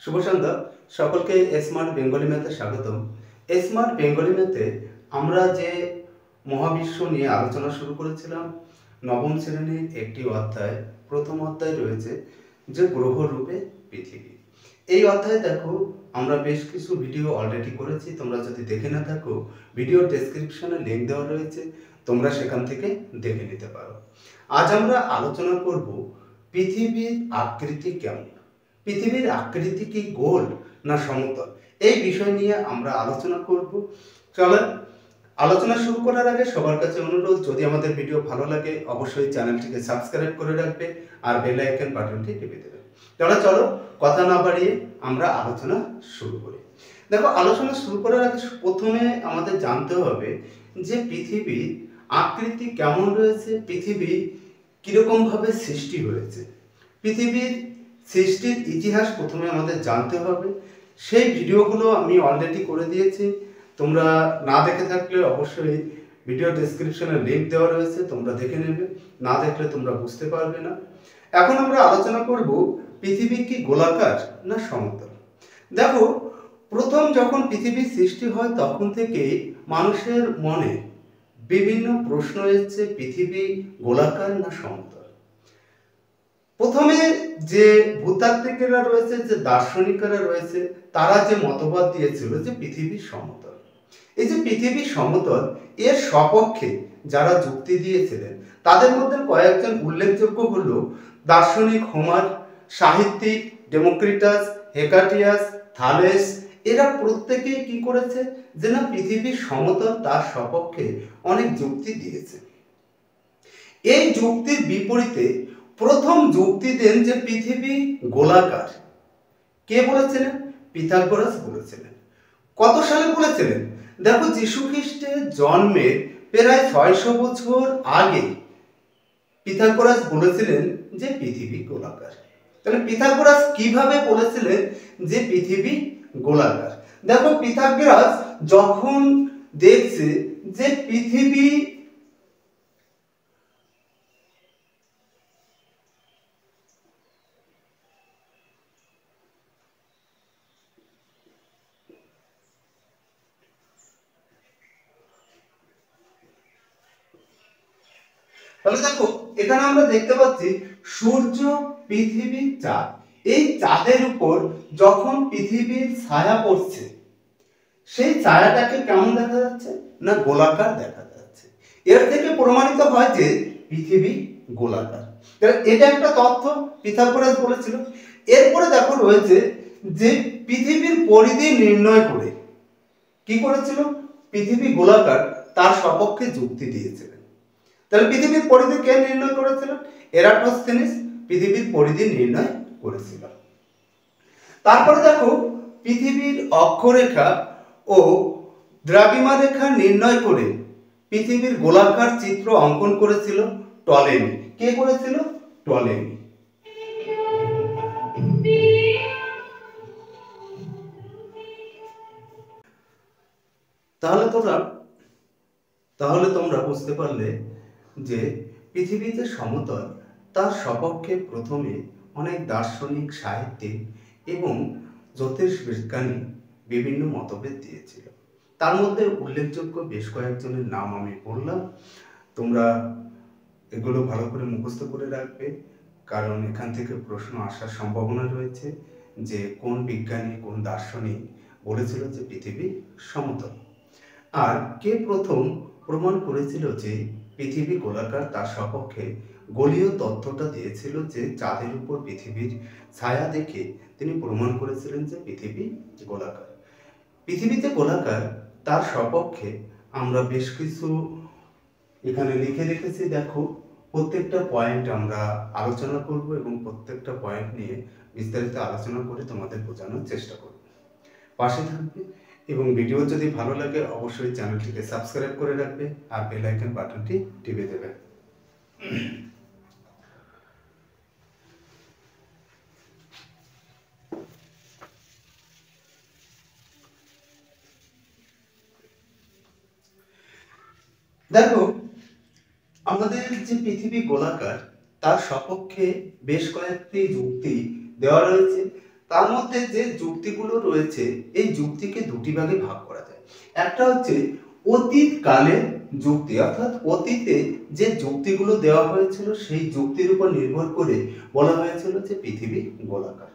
শুভ সন্ধ্যা সকলকে smart Bengali ম্যাথে স্বাগতম। স্মার্ট বেঙ্গলি ম্যাথে আমরা যে মহাবিশ্ব নিয়ে আলোচনা শুরু করেছিলাম, নবম শ্রেণীর একটি অধ্যায়, প্রথম অধ্যায় রয়েছে যে গ্রহ রূপে পৃথিবী। এই অধ্যায়ে দেখো আমরা বেশ কিছু ভিডিও অলরেডি করেছি, তোমরা যদি দেখে না থাকো ভিডিওর ডেসক্রিপশনে লিঙ্ক দেওয়া রয়েছে, তোমরা সেখান থেকে দেখে নিতে পারো। আজ আমরা আলোচনা করব পৃথিবীর আকৃতি কেমন, পৃথিবীর আকৃতি কি গোল না সমতল, এই বিষয় নিয়ে আমরা আলোচনা করব। চলো আলোচনা শুরু করার আগে সবার কাছে অনুরোধ, যদি আমাদের ভিডিও ভালো লাগে অবশ্যই চ্যানেলটিকে সাবস্ক্রাইব করে রাখবে আর বেল আইকন বাটনটি টিপে দেবে। চলো কথা না বাড়িয়ে আমরা আলোচনা শুরু করি। দেখো, আলোচনা শুরু করার আগে প্রথমে আমাদের জানতে হবে যে পৃথিবীর আকৃতি কেমন রয়েছে, পৃথিবী কিরকম ভাবে সৃষ্টি হয়েছে। পৃথিবীর সৃষ্টির ইতিহাস প্রথমে আমাদের জানতে হবে। সেই ভিডিওগুলো আমি অলরেডি করে দিয়েছি, তোমরা না দেখে থাকলে অবশ্যই ভিডিও ডেসক্রিপশনে লিঙ্ক দেওয়া রয়েছে, তোমরা দেখে নেবে, না দেখলে তোমরা বুঝতে পারবে না। এখন আমরা আলোচনা করব পৃথিবী কি গোলাকার না সমতল। দেখো, প্রথম যখন পৃথিবীর সৃষ্টি হয় তখন থেকে মানুষের মনে বিভিন্ন প্রশ্ন এসেছে, পৃথিবী গোলাকার না সমতল। প্রথমে যে ভূতাত্ত্বিকেরা রয়েছে, যে দার্শনিকেরা রয়েছে, তারা যে মতবাদ দিয়েছিল যে পৃথিবী সমতল। এই যে পৃথিবী সমতল, এর সপক্ষে যারা যুক্তি দিয়েছিলেন তাদের মধ্যে কয়েকজন উল্লেখযোগ্য হল দার্শনিক হোমার, সাহিত্যিক ডেমোক্রিটাস, হেকাটিয়াস, থালেস। এরা প্রত্যেকেই কি করেছে যে না, পৃথিবী সমতল, তার সপক্ষে অনেক যুক্তি দিয়েছে। এই যুক্তির বিপরীতে প্রথম যুক্তি দেন যে পৃথিবী গোলাকার। কে বলেছিলেন? পিথাগোরাস বলেছিলেন। কত সালে বলেছিলেন? দেখো, যীশু খ্রিস্টের জন্মের প্রায় 600 বছর আগে পিথাগোরাস বলেছিলেন যে পৃথিবী গোলাকার। তাহলে পিথাগোরাস কিভাবে বলেছিলেন যে পৃথিবী গোলাকার? দেখো, পিথাগোরাস যখন দেখছে যে পৃথিবী তাহলে দেখো, এখানে আমরা দেখতে পাচ্ছি সূর্য, পৃথিবী, চাঁদ। এই চাঁদের উপর যখন পৃথিবীর ছায়া পড়ছে, সেই ছায়াটাকে কেমন দেখা যাচ্ছে না, গোলাকার দেখা যাচ্ছে। এর থেকে প্রমাণিত হয় যে পৃথিবী গোলাকার। এটা একটা তথ্য পিথাগোরাস বলেছিল। এরপরে দেখো রয়েছে যে পৃথিবীর পরিধি নির্ণয় করে কি করেছিল, পৃথিবী গোলাকার তার সপক্ষে যুক্তি দিয়েছিলেন। তাহলে পৃথিবীর পরিধি কে নির্ণয় করেছিল? এরাটোস্থেনিস পৃথিবীর পরিধি নির্ণয় করেছিল। তারপরে দেখো, পৃথিবীর অক্ষরেখা ও দ্রাঘিমা রেখা নির্ণয় করে পৃথিবীর গোলাকার চিত্র অঙ্কন করেছিল টলেমি। কে করেছিল? টলেমি। তাহলে তোমরা বুঝতে পারলে যে পৃথিবী যে সমতল, তার সপক্ষে প্রথমে অনেক দার্শনিক, সাহিত্যিক এবং জ্যোতির্বিজ্ঞানী বিভিন্ন মতভেদ দিয়েছিল। তার মধ্যে উল্লেখযোগ্য বেশ কয়েকজনের নাম আমি বললাম, তোমরা এগুলো ভালো করে মুখস্থ করে রাখবে, কারণ এখান থেকে প্রশ্ন আসার সম্ভাবনা রয়েছে যে কোন বিজ্ঞানী, কোন দার্শনিক বলেছিল যে পৃথিবী সমতল। আর কে প্রথম প্রমাণ করেছিল যে পৃথিবী গোলাকার, তার সপক্ষে গোলীয় তথ্যটা দিয়েছিল যে চাঁদের উপর পৃথিবীর ছায়া দেখে তিনি প্রমাণ করেছিলেন যে পৃথিবী গোলাকার। পৃথিবীতে গোলাকার, তার সপক্ষে আমরা বেশ কিছু এখানে লিখে রেখেছি। দেখো, প্রত্যেকটা পয়েন্ট আমরা আলোচনা করব এবং প্রত্যেকটা পয়েন্ট নিয়ে বিস্তারিত আলোচনা করে তোমাদের বোঝানোর চেষ্টা করব। পাশে থাকবে এবং ভিডিও যদি ভালো লাগে অবশ্যই চ্যানেলটিকে সাবস্ক্রাইব করে রাখবে আর বেল আইকন বাটনটি টিপে দেবে। দেখো, আমাদের যে পৃথিবী গোলাকার, তার সপক্ষে বেশ কয়েকটি যুক্তি দেওয়া রয়েছে। তার মধ্যে যে যুক্তিগুলো রয়েছে এই যুক্তিকে দুটি ভাগে ভাগ করা যায়। একটা হচ্ছে অতীতকালের যুক্তি, অর্থাৎ অতীতে যে যুক্তিগুলো দেওয়া হয়েছিল সেই যুক্তির উপর নির্ভর করে বলা হয়েছিল যে পৃথিবী গোলাকার।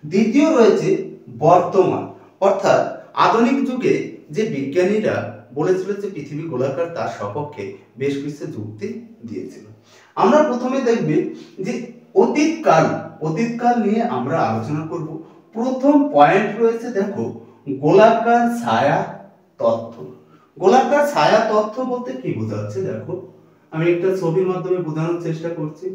দ্বিতীয় রয়েছে বর্তমান, অর্থাৎ আধুনিক যুগে যে বিজ্ঞানীরা বলেছিল যে পৃথিবী গোলাকার তার সপক্ষে বেশ কিছু যুক্তি দিয়েছিল। আমরা প্রথমে দেখবে যে অতীতকাল নিয়ে আমরা আলোচনা করব। প্রথম পয়েন্ট রয়েছে, দেখো, গোলাকার ছায়া তথ্য। গোলাকার ছায়া তথ্য বলতে কি বোঝাচ্ছে, দেখো আমি একটা ছবির মাধ্যমে বোঝানোর চেষ্টা করছি।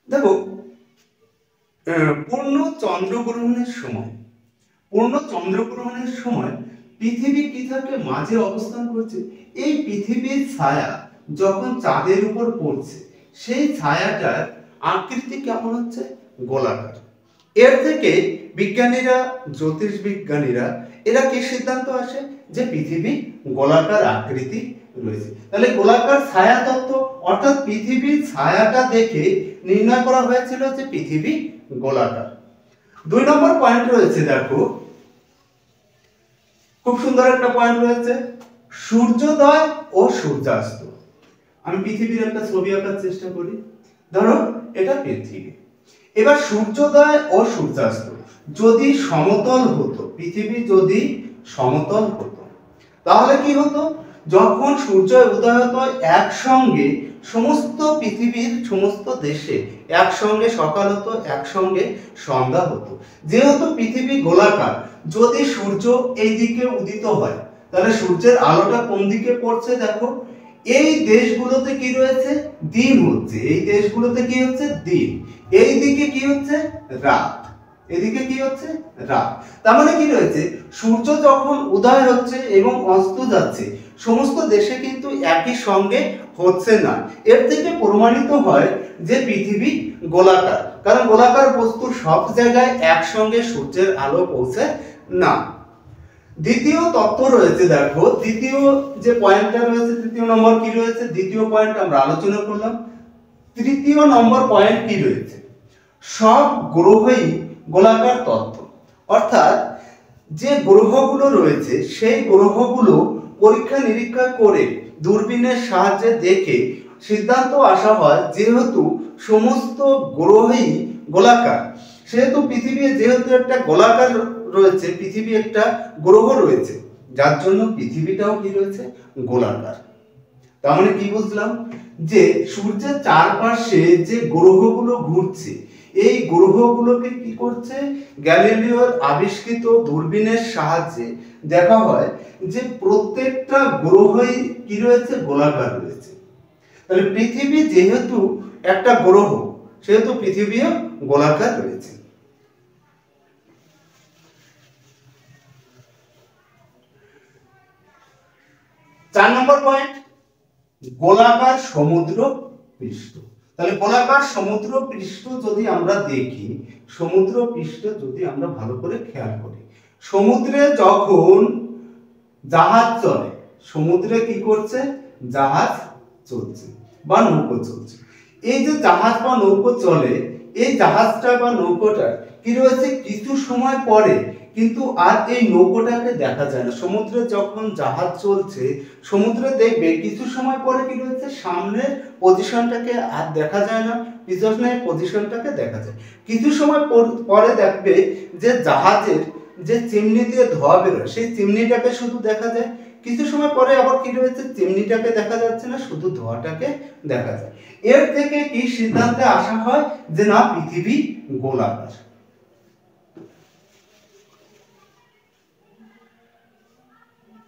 দেখো, পূর্ণ চন্দ্রগ্রহণের সময় পৃথিবী কি থাকে, মাঝে অবস্থান করছে। এই পৃথিবীর ছায়া যখন চাঁদের উপর পড়ছে সেই ছায়াটার আকৃতি কেমন হচ্ছে, গোলাকার। এর থেকে বিজ্ঞানীরা, জ্যোতিষবিজ্ঞানীরা এরা কি সিদ্ধান্ত আসে যে পৃথিবী গোলাকার আকৃতি রয়েছে। তাহলে গোলাকার ছায়া তত্ত্ব, অর্থাৎ পৃথিবীর ছায়াটা দেখে নির্ণয় করা হয়েছিল যে পৃথিবী গোলাকার। 2 নম্বর পয়েন্ট রয়েছে, দেখো খুব সুন্দর একটা পয়েন্ট রয়েছে, সূর্যোদয় ও সূর্যাস্ত। আমি পৃথিবীর একটা ছবি আঁকার চেষ্টা করি। ধরো এটা পৃথিবী, এবার সূর্যোদয় ও সূর্যাস্ত যদি সমতল হতো, পৃথিবী যদি সমতল হতো তাহলে কি হতো, যখন সূর্য উদয় হতো একসঙ্গে সমস্ত পৃথিবীর সমস্ত দেশে একসঙ্গে সকাল হতো, একসঙ্গে সন্ধ্যা হতো। যেহেতু পৃথিবী গোলাকার, যদি সূর্য এই দিকে উদিত হয় তাহলে সূর্যের আলোটা কোন দিকে পড়ছে, দেখো এই দেশগুলোতে কি রয়েছে, দিন হচ্ছে। এই দেশগুলোতে কি হচ্ছে, দিন। এই দিকে কি হচ্ছে, রাত। এদিকে কি হচ্ছে, রাত। তার মানে কি রয়েছে, সূর্য যখন উদয় হচ্ছে এবং অস্ত যাচ্ছে সমস্ত দেশে কিন্তু একই সঙ্গে হচ্ছে না। এর থেকে প্রমাণিত হয় যে পৃথিবী গোলাকার, কারণ গোলাকার বস্তু সব জায়গায় একসঙ্গে সূর্যের আলো পৌঁছে না। দ্বিতীয় তত্ত্ব রয়েছে, দেখো দ্বিতীয় যে পয়েন্টটা রয়েছে, তৃতীয় নম্বর কি রয়েছে, দ্বিতীয় পয়েন্ট আমরা আলোচনা করলাম। তৃতীয় নম্বর পয়েন্ট কি রয়েছে, সব গ্রহই গোলাকার তত্ত্ব, অর্থাৎ যে গ্রহগুলো রয়েছে সেই গ্রহগুলো পরীক্ষা নিরীক্ষা করে দূরবীনের সাহায্যে দেখে সিদ্ধান্ত আসা হয় যেহেতু সমস্ত গ্রহই গোলাকার, সেহেতু পৃথিবী যেহেতু একটা গোলাকার রয়েছে, পৃথিবী একটা গ্রহ রয়েছে, যার জন্য পৃথিবীটাও কি রয়েছে, গোলাকার। তার মানে কি বুঝলাম, যে সূর্যের চারপাশে যে গ্রহগুলো ঘুরছে এই গ্রহগুলোকে কি করছে, গ্যালিলিওর আবিষ্কৃত দূরবীনের সাহায্যে দেখা হয় যে প্রত্যেকটা গ্রহই কি রয়েছে, গোলাকার রয়েছে। তাহলে পৃথিবী যেহেতু একটা গ্রহ সেহেতু পৃথিবীও গোলাকার রয়েছে। চার নম্বর পয়েন্ট, গোলাকার সমুদ্র পৃষ্ঠ। তাহলে গোলাকার সমুদ্র পৃষ্ঠ যদি আমরা দেখি, সমুদ্র পৃষ্ঠ যদি আমরা ভালো করে খেয়াল করি, সমুদ্রে যখন জাহাজ চলে, সমুদ্রে কি করছে, জাহাজ চলছে বা নৌকো চলছে। এই যে জাহাজ বা নৌকো চলে, এই জাহাজটা বা নৌকোটা কি রয়েছে, কিছু সময় পরে কিন্তু আর এই নৌকোটাকে দেখা যায় না। সমুদ্রে যখন জাহাজ চলছে, সমুদ্রে দেখবে কিছু সময় পরে কি রয়েছে, সামনের পজিশনটাকে আর দেখা যায় না, পিছনের পজিশনটাকে দেখা যায়। কিছু সময় পরে দেখবে যে জাহাজের যে চিমনি দিয়ে ধোঁয়া বেরোয় সেই চিমনিটাকে শুধু দেখা যায়। কিছু সময় পরে আবার কি রয়েছে, চিমনিটাকে দেখা যাচ্ছে না, শুধু ধোঁয়াটাকে দেখা যায়। এর থেকে কি সিদ্ধান্তে আসা হয় যে না, পৃথিবী গোলাকার।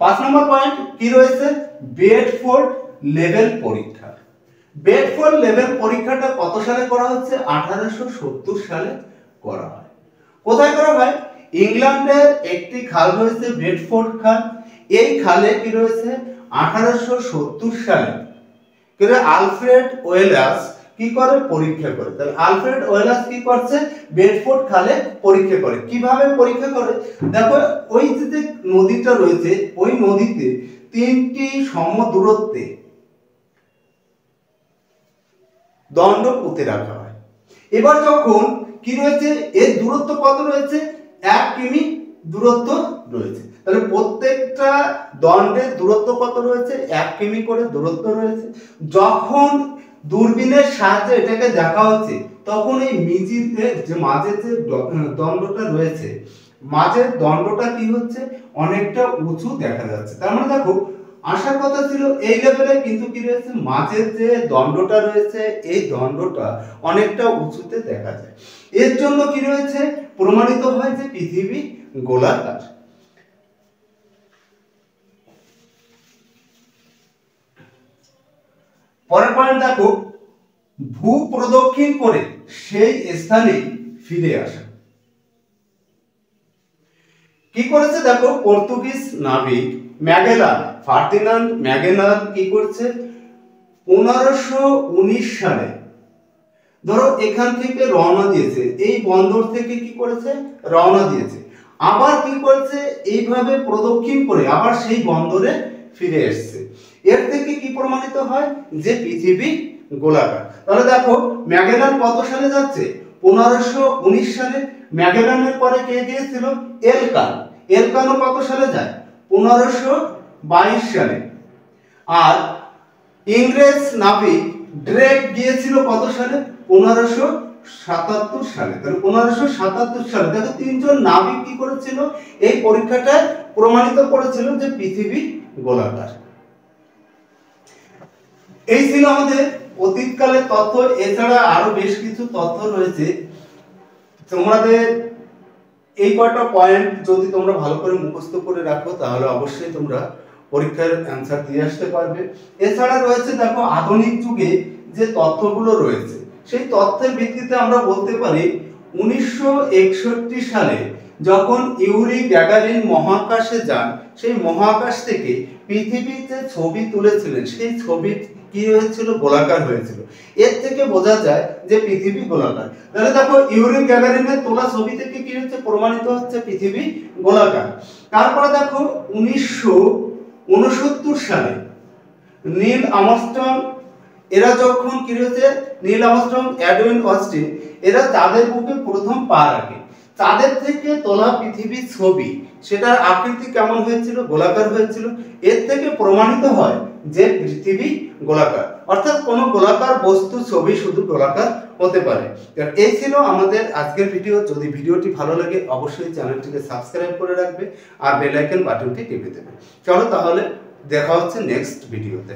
5 নম্বর পয়েন্ট কি রয়েছে, বেডফোর্ড লেভেল পরীক্ষা। বেডফোর্ড লেভেল পরীক্ষাটা কত সালে করা হচ্ছে, 1870 সালে করা হয়। কোথায় করা হয়, ইংল্যান্ডের একটি খাল রয়েছে বেডফোর্ড খাল। এই খালে কি রয়েছে, 1870 সালে কিন্তু আলফ্রেড ওয়েলাস কি করে পরীক্ষা করে। তাহলে আলফ্রেড ওয়েলাস কি করছে, বেডফোর্ড খালে পরীক্ষা করে। কিভাবে পরীক্ষা করে দেখো, ওই যে নদীটা রয়েছে ওই নদীতে 3টি সম দূরত্বে দণ্ড পুঁতে রাখা হয়। এবার যখন কি রয়েছে, এর দূরত্ব কত রয়েছে, 1 কিমি দূরত্ব রয়েছে। তাহলে প্রত্যেকটা দণ্ডের দূরত্ব কত রয়েছে, 1 কিমি করে দূরত্ব রয়েছে। যখন দূরবীনের সাহায্যে এটাকে দেখা হচ্ছে তখন এই মিজিদের যে মাঝে যে দণ্ডটা রয়েছে, মাঝের দণ্ডটা কি হচ্ছে, অনেকটা উঁচু দেখা যাচ্ছে। তার মানে দেখো আসার কথা ছিল এই লেভেলে, কিন্তু কি রয়েছে, মাঝের যে দণ্ডটা রয়েছে এই দণ্ডটা অনেকটা উঁচুতে দেখা যায়। এর জন্য কি রয়েছে, প্রমাণিত হয় যে পৃথিবী গোলাকার। পরের পয়েন্ট দেখো, ভূ প্রদক্ষিণ করে সেই স্থানে ফিরে আসা। কি করেছে দেখো, পর্তুগিজ নাবিক ম্যাগেলান, ফার্দিনান্ড ম্যাগেলান কি করছে 1519 সালে, ধরো এখান থেকে রওনা দিয়েছে, এই বন্দর থেকে কি করেছে, রওনা দিয়েছে, আবার কি করেছে, এইভাবে প্রদক্ষিণ করে আবার সেই বন্দরে ফিরে এসেছে। এর থেকে কি প্রমাণিত হয় যে পৃথিবী গোলাকার। তাহলে দেখো ম্যাগেলান কত সালে যাচ্ছে, 1519 সালে। ম্যাগেলানের পরে কে গিয়েছিল, এলকান। এলকানও কত সালে যায়, 1522 সালে। আর ইংরেজ নাবিক ড্রেক গিয়েছিল কত সালে, 1577 সালে। তাহলে 1577 সালে দেখো 3জন নাবিক কি করেছিল, এই পরীক্ষাটা প্রমাণিত করেছিল যে পৃথিবী গোলাকার। এই ছিল আমাদের অতীতকালের তথ্য। এছাড়া আরো বেশ কিছু তথ্য রয়েছে। তোমাদের এই কয়টা পয়েন্ট যদি তোমরা ভালো করে মুখস্থ করে রাখো তাহলে অবশ্যই তোমরা পরীক্ষার অ্যান্সার দিয়ে আসতে পারবে। এছাড়া রয়েছে দেখো আধুনিক যুগে যে তথ্যগুলো রয়েছে সেই তথ্যের ভিত্তিতে আমরা বলতে পারি 1961 সালে যখন ইউরি গ্যাগারিন মহাকাশে যান, সেই মহাকাশ থেকে পৃথিবীর যে ছবি তুলেছিলেন সেই ছবি কি হয়েছিল, গোলাকার হয়েছিল। এর থেকে বোঝা যায় যে পৃথিবী গোলাকার। তাহলে দেখো ইউরি গ্যাগারিনের তোলা ছবি থেকে কি হচ্ছে, প্রমাণিত হচ্ছে পৃথিবী গোলাকার। তারপরে দেখো 1969 সালে নীল আর্মস্ট্রং এরা যখন কি হয়েছে, নীল আর্মস্ট্রং, এডউইন অস্টিন এরা চাঁদের বুকে প্রথম পা রাখে। চাঁদের থেকে তোলা পৃথিবীর ছবি, সেটার আকৃতি কেমন হয়েছিল, গোলাকার হয়েছিল। এর থেকে প্রমাণিত হয় যে পৃথিবী গোলাকার, অর্থাৎ কোনো গোলাকার বস্তু ছবি শুধু গোলাকার হতে পারে। এই ছিল আমাদের আজকের ভিডিও। যদি ভিডিওটি ভালো লাগে অবশ্যই চ্যানেলটিকে সাবস্ক্রাইব করে রাখবে আর বেল আইকন বাটনটি টিপে দেবে। চলো তাহলে দেখা হচ্ছে নেক্সট ভিডিওতে।